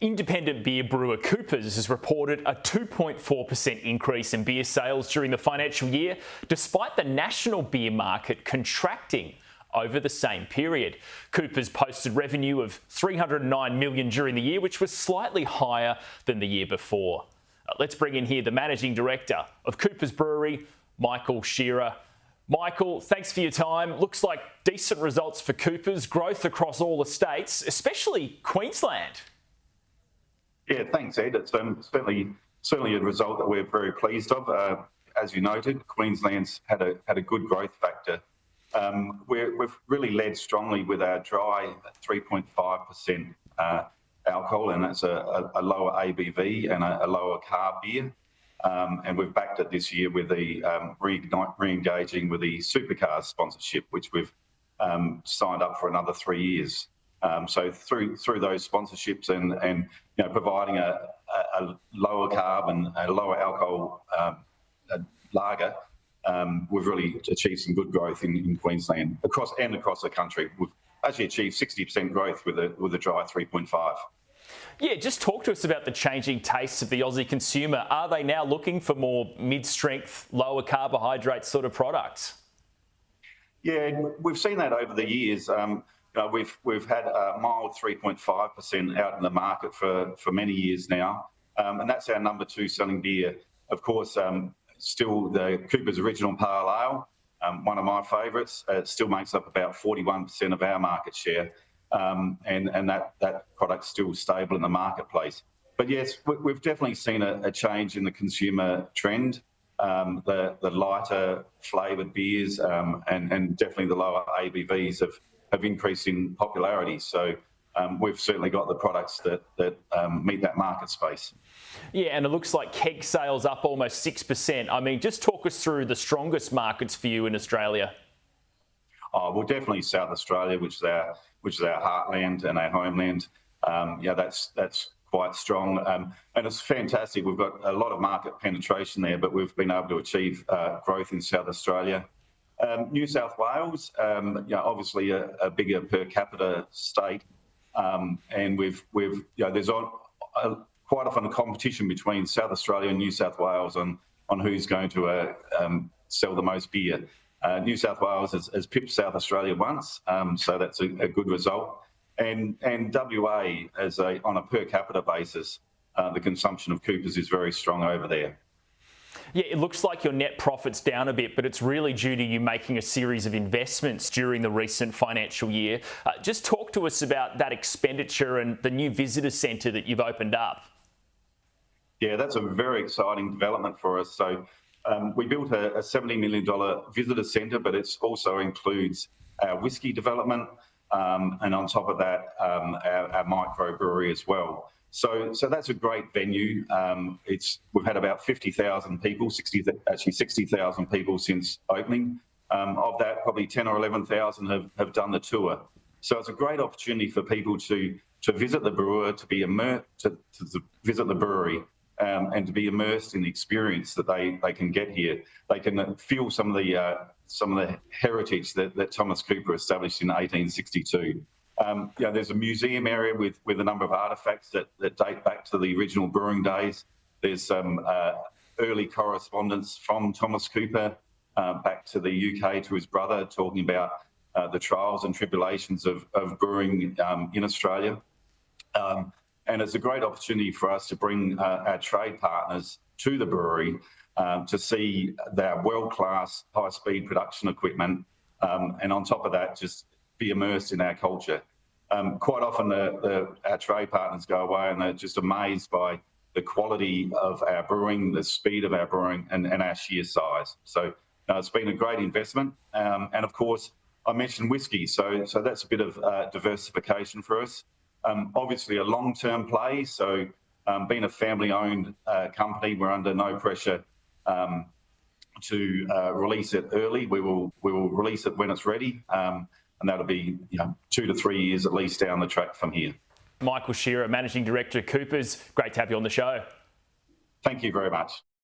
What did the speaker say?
Independent beer brewer Coopers has reported a 2.4% increase in beer sales during the financial year, despite the national beer market contracting over the same period. Coopers posted revenue of $309 million during the year, which was slightly higher than the year before. Let's bring in here the Managing Director of Coopers Brewery, Michael Shearer. Michael, thanks for your time. Looks like decent results for Coopers, growth across all the states, especially Queensland. Yeah, thanks, Ed. It's certainly a result that we're very pleased of. As you noted, Queensland's had a good growth factor. We've really led strongly with our dry 3.5% alcohol, and that's a lower ABV and a lower carb beer. And we've backed it this year with the re-engaging with the supercars sponsorship, which we've signed up for another 3 years. So through those sponsorships and providing a lower carb and a lower alcohol lager, we've really achieved some good growth in Queensland across the country. We've actually achieved 60% growth with a dry 3.5. Yeah, just talk to us about the changing tastes of the Aussie consumer. Are they now looking for more mid-strength, lower carbohydrate sort of products? Yeah, we've seen that over the years. We've had a mild 3.5% out in the market for many years now, and that's our number 2 selling beer. Of course, still the Cooper's Original Pale Ale, one of my favourites. It still makes up about 41% of our market share, and that product's still stable in the marketplace. But yes, we've definitely seen a change in the consumer trend. The lighter flavoured beers and definitely the lower ABVs have increased in popularity. So we've certainly got the products that meet that market space. Yeah, and it looks like keg sales up almost 6%. I mean, just talk us through the strongest markets for you in Australia. Oh, well, definitely South Australia, which is our heartland and our homeland. That's quite strong, and it's fantastic. We've got a lot of market penetration there, but we've been able to achieve growth in South Australia. New South Wales, obviously a bigger per capita state, and there's quite often a competition between South Australia and New South Wales on who's going to sell the most beer. New South Wales has pipped South Australia once, so that's a good result. And WA, on a per capita basis, the consumption of Coopers is very strong over there. Yeah, it looks like your net profit's down a bit, but it's really due to you making a series of investments during the recent financial year. Just talk to us about that expenditure and the new visitor centre that you've opened up. Yeah, that's a very exciting development for us. So we built a $70 million visitor centre, but it also includes our whiskey development, and on top of that, our microbrewery as well. So that's a great venue. We've had about 50,000 people, 60,000 people since opening. Of that, probably 10 or 11,000 have done the tour. So it's a great opportunity for people to visit the brewer, to be immersed, to visit the brewery, and to be immersed in the experience that they can get here. They can feel some of the heritage that Thomas Cooper established in 1862. There's a museum area with a number of artefacts that date back to the original brewing days. There's some early correspondence from Thomas Cooper back to the UK to his brother, talking about the trials and tribulations of brewing in Australia. And it's a great opportunity for us to bring our trade partners to the brewery to see their world-class high-speed production equipment, and on top of that, just be immersed in our culture. Quite often our trade partners go away and they're just amazed by the quality of our brewing, the speed of our brewing, and our sheer size. So it's been a great investment. And of course, I mentioned whiskey, so that's a bit of diversification for us. Obviously a long-term play, so being a family-owned company, we're under no pressure to release it early. We will release it when it's ready, and that'll be 2 to 3 years at least down the track from here. Michael Shearer, Managing Director of Coopers, great to have you on the show. Thank you very much.